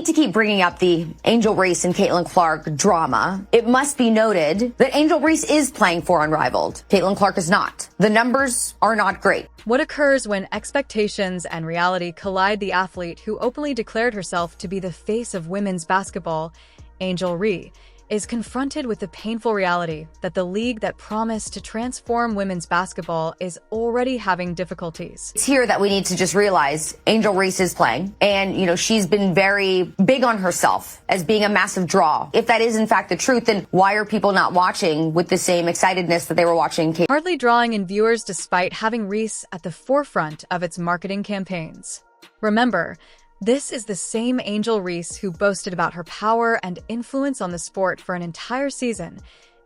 to keep bringing up the Angel Reese and Caitlin Clark drama, it must be noted that Angel Reese is playing for Unrivaled. Caitlin Clark is not. The numbers are not great. What occurs when expectations and reality collide? The athlete who openly declared herself to be the face of women's basketball, Angel Reese, is confronted with the painful reality that the league that promised to transform women's basketball is already having difficulties. It's here that we need to just realize Angel Reese is playing, and, she's been very big on herself as being a massive draw. If that is in fact the truth, then why are people not watching with the same excitedness that they were watching Kate? Hardly drawing in viewers despite having Reese at the forefront of its marketing campaigns. Remember, this is the same Angel Reese who boasted about her power and influence on the sport for an entire season.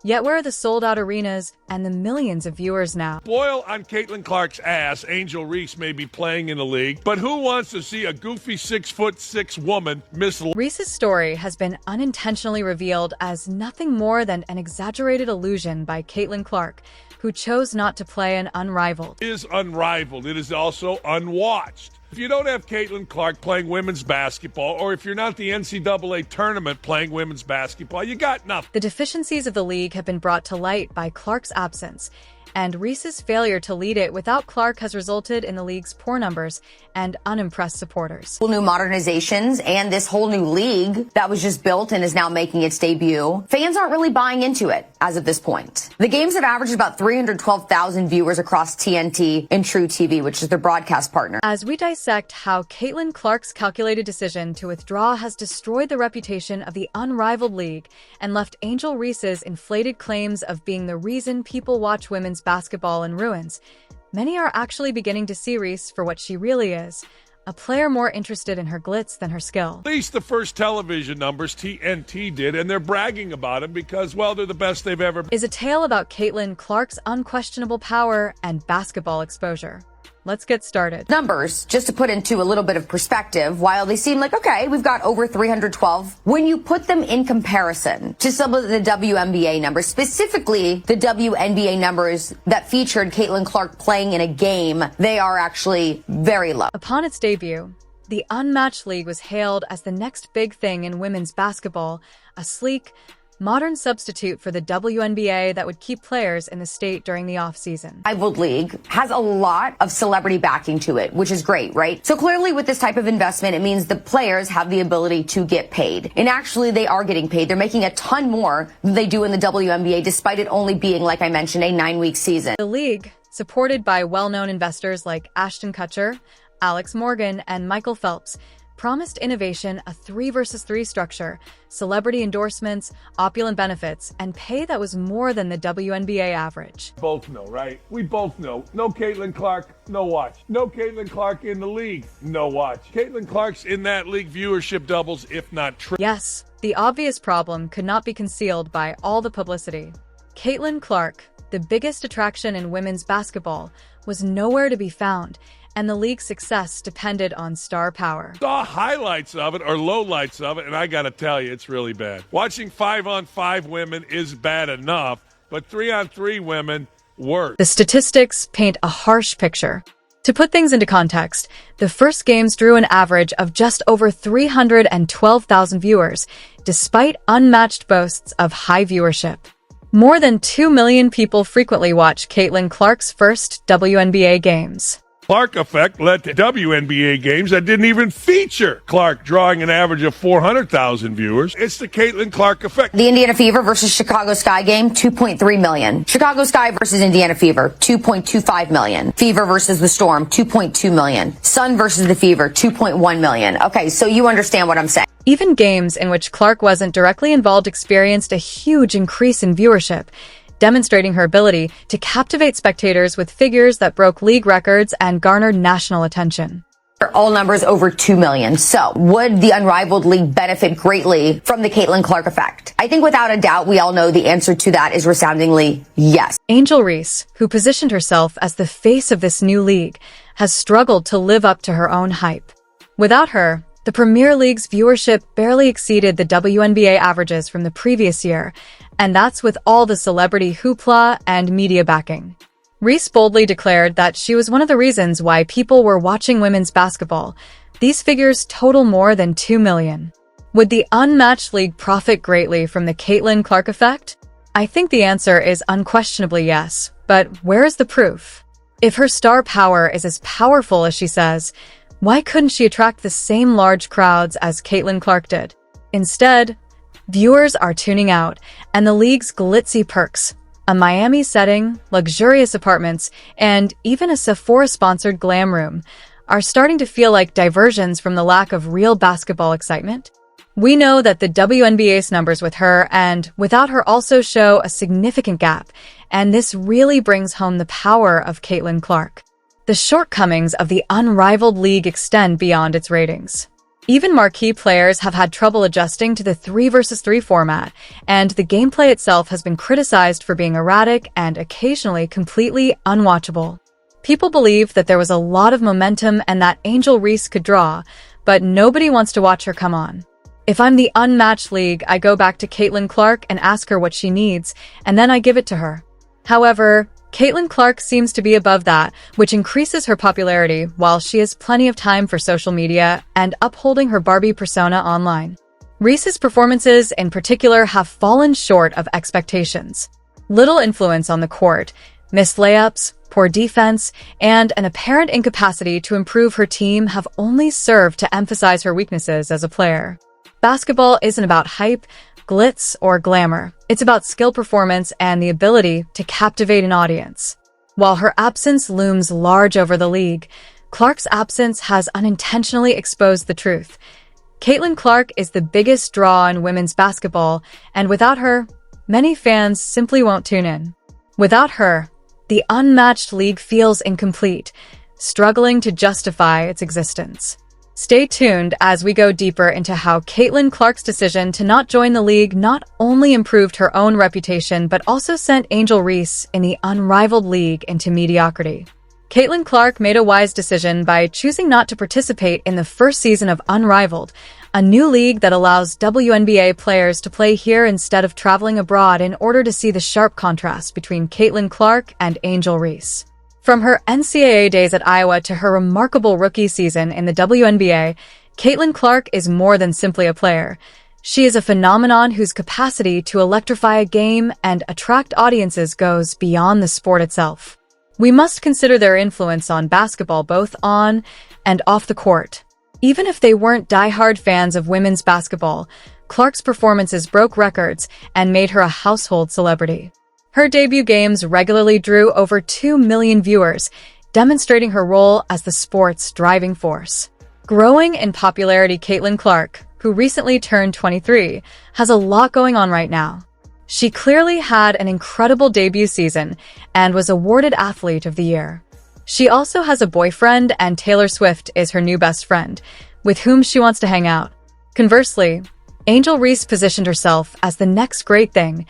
Yet where are the sold-out arenas and the millions of viewers now? Boil on Caitlin Clark's ass, Angel Reese may be playing in the league, but who wants to see a goofy 6'6" woman miss? Reese's story has been unintentionally revealed as nothing more than an exaggerated illusion by Caitlin Clark, who chose not to play in Unrivaled. It is unrivaled. It is also unwatched. If you don't have Caitlin Clark playing women's basketball, or if you're not the NCAA tournament playing women's basketball, you got nothing. The deficiencies of the league have been brought to light by Clark's absence, and Reese's failure to lead it without Clark has resulted in the league's poor numbers and unimpressed supporters. New modernizations and this whole new league that was just built and is now making its debut. Fans aren't really buying into it as of this point. The games have averaged about 312,000 viewers across TNT and True TV, which is their broadcast partner. As we dissect how Caitlin Clark's calculated decision to withdraw has destroyed the reputation of the Unrivaled league and left Angel Reese's inflated claims of being the reason people watch women's basketball in ruins, many are actually beginning to see Reese for what she really is, a player more interested in her glitz than her skill. At least the first television numbers TNT did, and they're bragging about him because, well, they're the best they've ever been. Is a tale about Caitlin Clark's unquestionable power and basketball exposure. Let's get started. Numbers, just to put into a little bit of perspective, while they seem like, okay, we've got over 312, when you put them in comparison to some of the WNBA numbers, specifically the WNBA numbers that featured Caitlin Clark playing in a game, they are actually very low. Upon its debut, the Unmatched League was hailed as the next big thing in women's basketball, a sleek, modern substitute for the WNBA that would keep players in the state during the off-season. Unrivaled League has a lot of celebrity backing to it, which is great, right? So clearly with this type of investment, it means the players have the ability to get paid. And actually, they are getting paid. They're making a ton more than they do in the WNBA, despite it only being, like I mentioned, a 9-week season. The league, supported by well-known investors like Ashton Kutcher, Alex Morgan, and Michael Phelps, promised innovation, a 3-versus-3 structure, celebrity endorsements, opulent benefits, and pay that was more than the WNBA average. Both know, right? We both know. No Caitlin Clark, no watch. No Caitlin Clark in the league, no watch. Caitlin Clark's in that league, viewership doubles, if not triples. Yes, the obvious problem could not be concealed by all the publicity. Caitlin Clark, the biggest attraction in women's basketball, was nowhere to be found, and the league's success depended on star power. Saw highlights of it or lowlights of it, and I gotta tell you, it's really bad. Watching 5-on-5 women is bad enough, but 3-on-3 women, worse. The statistics paint a harsh picture. To put things into context, the first games drew an average of just over 312,000 viewers, despite unmatched boasts of high viewership. More than 2 million people frequently watch Caitlin Clark's first WNBA games. Clark effect led to WNBA games that didn't even feature Clark drawing an average of 400,000 viewers. It's the Caitlin Clark effect. The Indiana Fever versus Chicago Sky game, 2.3 million. Chicago Sky versus Indiana Fever, 2.25 million. Fever versus the Storm, 2.2 million. Sun versus the Fever, 2.1 million. Okay, so you understand what I'm saying. Even games in which Clark wasn't directly involved experienced a huge increase in viewership, demonstrating her ability to captivate spectators with figures that broke league records and garnered national attention. All numbers over 2 million. So would the Unrivaled League benefit greatly from the Caitlin Clark effect? I think without a doubt, we all know the answer to that is resoundingly yes. Angel Reese, who positioned herself as the face of this new league, has struggled to live up to her own hype. Without her, the Premier League's viewership barely exceeded the WNBA averages from the previous year, and that's with all the celebrity hoopla and media backing. Reese boldly declared that she was one of the reasons why people were watching women's basketball. These figures total more than 2 million. Would the unmatched league profit greatly from the Caitlin Clark effect? I think the answer is unquestionably yes, but where is the proof? If her star power is as powerful as she says, why couldn't she attract the same large crowds as Caitlin Clark did? Instead, viewers are tuning out, and the league's glitzy perks, a Miami setting, luxurious apartments, and even a Sephora-sponsored glam room, are starting to feel like diversions from the lack of real basketball excitement. We know that the WNBA's numbers with her and without her also show a significant gap, and this really brings home the power of Caitlin Clark. The shortcomings of the unrivaled league extend beyond its ratings. Even marquee players have had trouble adjusting to the 3 versus 3 format, and the gameplay itself has been criticized for being erratic and occasionally completely unwatchable. People believe that there was a lot of momentum and that Angel Reese could draw, but nobody wants to watch her come on. If I'm the unmatched league, I go back to Caitlin Clark and ask her what she needs, and then I give it to her. However, Caitlin Clark seems to be above that, which increases her popularity while she has plenty of time for social media and upholding her Barbie persona online. Reese's performances in particular have fallen short of expectations. Little influence on the court, missed layups, poor defense, and an apparent incapacity to improve her team have only served to emphasize her weaknesses as a player. Basketball isn't about hype, glitz, or glamour. It's about skill, performance, and the ability to captivate an audience. While her absence looms large over the league, Clark's absence has unintentionally exposed the truth. Caitlin Clark is the biggest draw in women's basketball, and without her, many fans simply won't tune in. Without her, the unmatched league feels incomplete, struggling to justify its existence. Stay tuned as we go deeper into how Caitlin Clark's decision to not join the league not only improved her own reputation but also sent Angel Reese in the unrivaled league into mediocrity. Caitlin Clark made a wise decision by choosing not to participate in the first season of Unrivaled, a new league that allows WNBA players to play here instead of traveling abroad in order to see the sharp contrast between Caitlin Clark and Angel Reese. From her NCAA days at Iowa to her remarkable rookie season in the WNBA, Caitlin Clark is more than simply a player. She is a phenomenon whose capacity to electrify a game and attract audiences goes beyond the sport itself. We must consider their influence on basketball both on and off the court. Even if they weren't diehard fans of women's basketball, Clark's performances broke records and made her a household celebrity. Her debut games regularly drew over 2 million viewers, demonstrating her role as the sport's driving force. Growing in popularity, Caitlin Clark, who recently turned 23, has a lot going on right now. She clearly had an incredible debut season and was awarded Athlete of the Year. She also has a boyfriend, and Taylor Swift is her new best friend, with whom she wants to hang out. Conversely, Angel Reese positioned herself as the next great thing,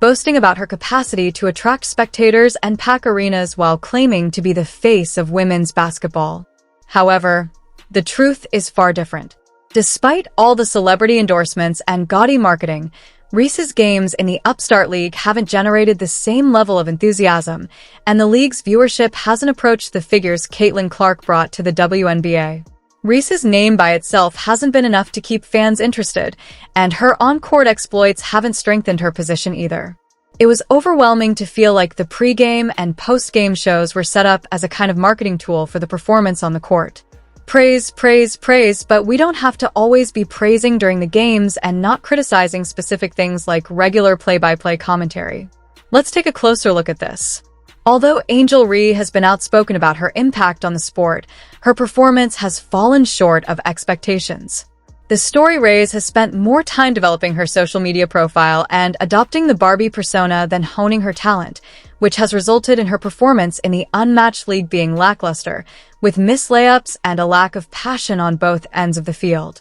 boasting about her capacity to attract spectators and pack arenas while claiming to be the face of women's basketball. However, the truth is far different. Despite all the celebrity endorsements and gaudy marketing, Reese's games in the Upstart League haven't generated the same level of enthusiasm, and the league's viewership hasn't approached the figures Caitlin Clark brought to the WNBA. Reese's name by itself hasn't been enough to keep fans interested, and her on-court exploits haven't strengthened her position either. It was overwhelming to feel like the pre-game and post-game shows were set up as a kind of marketing tool for the performance on the court. Praise, praise, praise, but we don't have to always be praising during the games and not criticizing specific things like regular play-by-play commentary. Let's take a closer look at this. Although Angel Reese has been outspoken about her impact on the sport, her performance has fallen short of expectations. The story Reese has spent more time developing her social media profile and adopting the Barbie persona than honing her talent, which has resulted in her performance in the unmatched league being lackluster, with missed layups and a lack of passion on both ends of the field.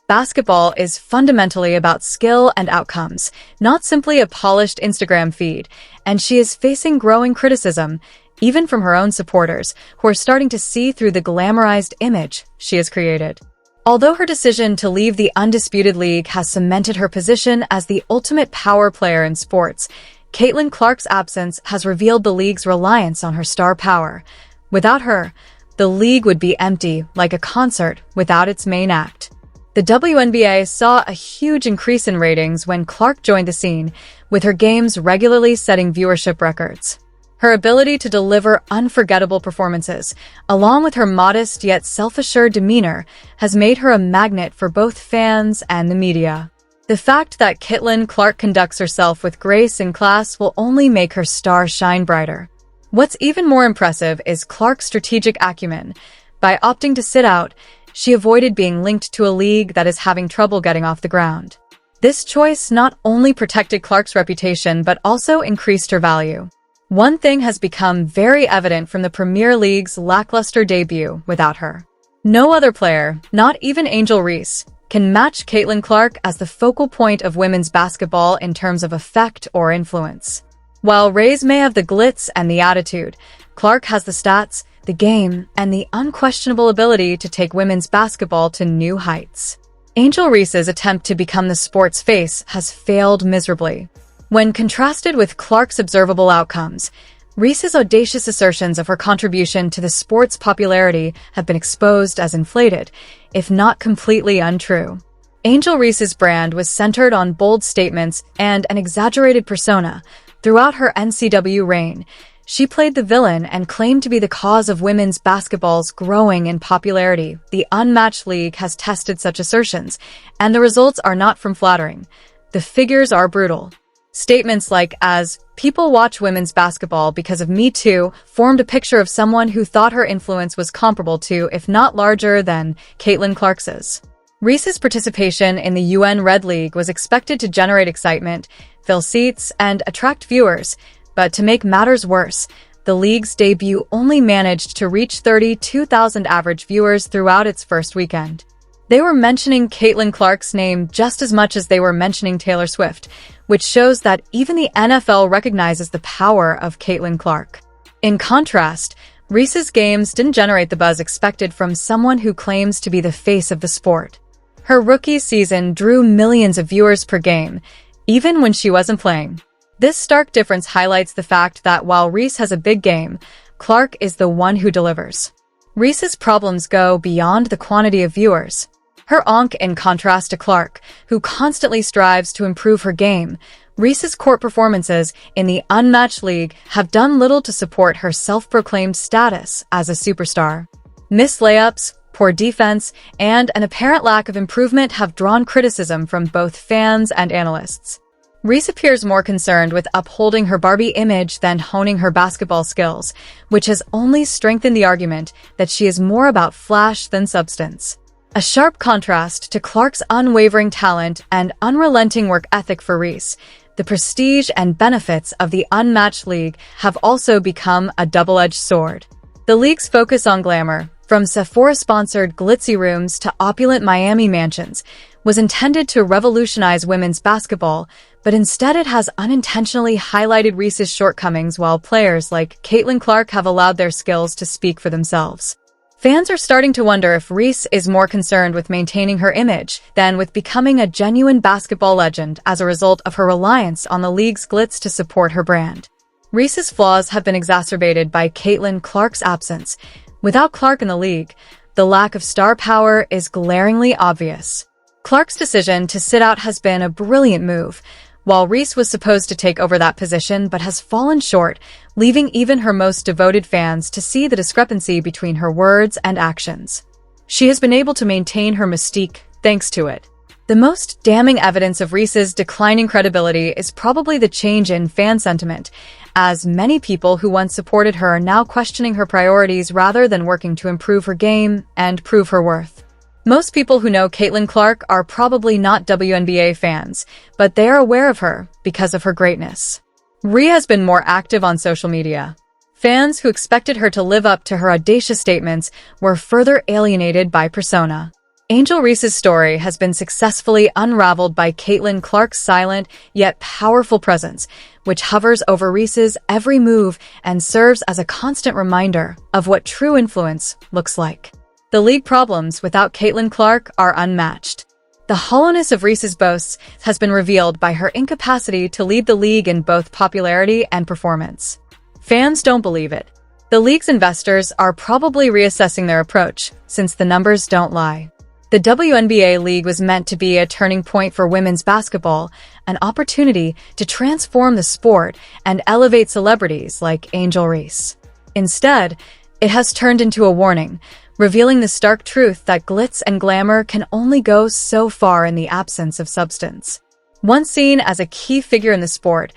Basketball is fundamentally about skill and outcomes, not simply a polished Instagram feed, and she is facing growing criticism, even from her own supporters, who are starting to see through the glamorized image she has created. Although her decision to leave the undisputed league has cemented her position as the ultimate power player in sports, Caitlin Clark's absence has revealed the league's reliance on her star power. Without her, the league would be empty, like a concert without its main act. The WNBA saw a huge increase in ratings when Clark joined the scene, with her games regularly setting viewership records. Her ability to deliver unforgettable performances, along with her modest yet self-assured demeanor, has made her a magnet for both fans and the media. The fact that Caitlin Clark conducts herself with grace and class will only make her star shine brighter. What's even more impressive is Clark's strategic acumen. By opting to sit out, she avoided being linked to a league that is having trouble getting off the ground. This choice not only protected Clark's reputation but also increased her value. One thing has become very evident from the Premier League's lackluster debut without her. No other player, not even Angel Reese, can match Caitlin Clark as the focal point of women's basketball in terms of effect or influence. While Reese may have the glitz and the attitude, Clark has the stats, the game, and the unquestionable ability to take women's basketball to new heights. Angel Reese's attempt to become the sport's face has failed miserably. When contrasted with Clark's observable outcomes, Reese's audacious assertions of her contribution to the sport's popularity have been exposed as inflated, if not completely untrue. Angel Reese's brand was centered on bold statements and an exaggerated persona. Throughout her NCAA reign, she played the villain and claimed to be the cause of women's basketball's growing in popularity. The unmatched league has tested such assertions, and the results are not flattering. The figures are brutal. Statements like, as people watch women's basketball because of Me Too, formed a picture of someone who thought her influence was comparable to, if not larger than, Caitlin Clark's. Reese's participation in the UN Red League was expected to generate excitement, fill seats, and attract viewers, but to make matters worse, the league's debut only managed to reach 32,000 average viewers throughout its first weekend. They were mentioning Caitlin Clark's name just as much as they were mentioning Taylor Swift, which shows that even the NFL recognizes the power of Caitlin Clark. In contrast, Reese's games didn't generate the buzz expected from someone who claims to be the face of the sport. Her rookie season drew millions of viewers per game, even when she wasn't playing. This stark difference highlights the fact that while Reese has a big game, Clark is the one who delivers. Reese's problems go beyond the quantity of viewers. Her onk, in contrast to Clark, who constantly strives to improve her game, Reese's court performances in the unmatched league have done little to support her self-proclaimed status as a superstar. Missed layups, poor defense, and an apparent lack of improvement have drawn criticism from both fans and analysts. Reese appears more concerned with upholding her Barbie image than honing her basketball skills, which has only strengthened the argument that she is more about flash than substance. A sharp contrast to Clark's unwavering talent and unrelenting work ethic for Reese, the prestige and benefits of the unmatched league have also become a double-edged sword. The league's focus on glamour, from Sephora-sponsored glitzy rooms to opulent Miami mansions, was intended to revolutionize women's basketball, but instead it has unintentionally highlighted Reese's shortcomings while players like Caitlin Clark have allowed their skills to speak for themselves. Fans are starting to wonder if Reese is more concerned with maintaining her image than with becoming a genuine basketball legend as a result of her reliance on the league's glitz to support her brand. Reese's flaws have been exacerbated by Caitlin Clark's absence. Without Clark in the league, the lack of star power is glaringly obvious. Clark's decision to sit out has been a brilliant move, while Reese was supposed to take over that position but has fallen short, leaving even her most devoted fans to see the discrepancy between her words and actions. She has been able to maintain her mystique thanks to it. The most damning evidence of Reese's declining credibility is probably the change in fan sentiment, as many people who once supported her are now questioning her priorities rather than working to improve her game and prove her worth. Most people who know Caitlin Clark are probably not WNBA fans, but they are aware of her because of her greatness. Rhea has been more active on social media. Fans who expected her to live up to her audacious statements were further alienated by persona. Angel Reese's story has been successfully unraveled by Caitlin Clark's silent yet powerful presence, which hovers over Reese's every move and serves as a constant reminder of what true influence looks like. The league problems without Caitlin Clark are unmatched. The hollowness of Reese's boasts has been revealed by her incapacity to lead the league in both popularity and performance. Fans don't believe it. The league's investors are probably reassessing their approach, since the numbers don't lie. The WNBA league was meant to be a turning point for women's basketball, an opportunity to transform the sport and elevate celebrities like Angel Reese. Instead, it has turned into a warning, revealing the stark truth that glitz and glamour can only go so far in the absence of substance. Once seen as a key figure in the sport,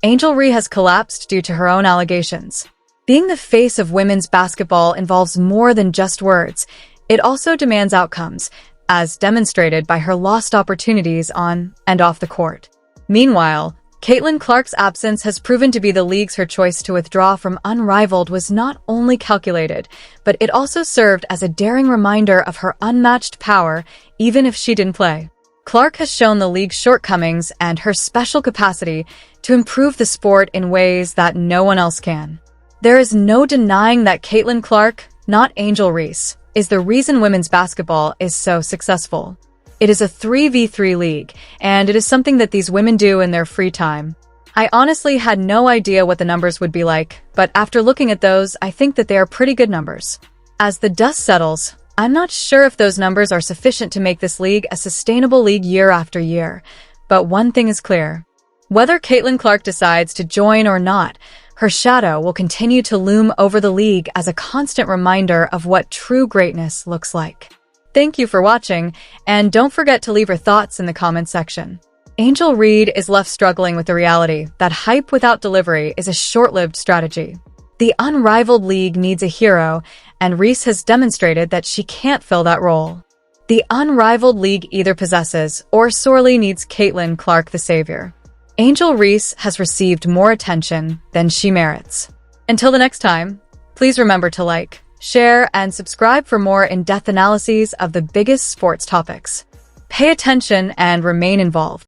Angel Reese has collapsed due to her own allegations. Being the face of women's basketball involves more than just words. It also demands outcomes, as demonstrated by her lost opportunities on and off the court. Meanwhile, Caitlin Clark's absence has proven to be the league's her choice to withdraw from Unrivaled was not only calculated, but it also served as a daring reminder of her unmatched power, even if she didn't play. Clark has shown the league's shortcomings and her special capacity to improve the sport in ways that no one else can. There is no denying that Caitlin Clark, not Angel Reese, is the reason women's basketball is so successful. It is a 3v3 league, and it is something that these women do in their free time. I honestly had no idea what the numbers would be like, but after looking at those, I think that they are pretty good numbers. As the dust settles, I'm not sure if those numbers are sufficient to make this league a sustainable league year after year, but one thing is clear. Whether Caitlin Clark decides to join or not, her shadow will continue to loom over the league as a constant reminder of what true greatness looks like. Thank you for watching, and don't forget to leave your thoughts in the comments section. Angel Reese is left struggling with the reality that hype without delivery is a short-lived strategy. The Unrivaled League needs a hero, and Reese has demonstrated that she can't fill that role. The Unrivaled League either possesses or sorely needs Caitlin Clark the savior. Angel Reese has received more attention than she merits. Until the next time, please remember to like, share, and subscribe for more in-depth analyses of the biggest sports topics. Pay attention and remain involved.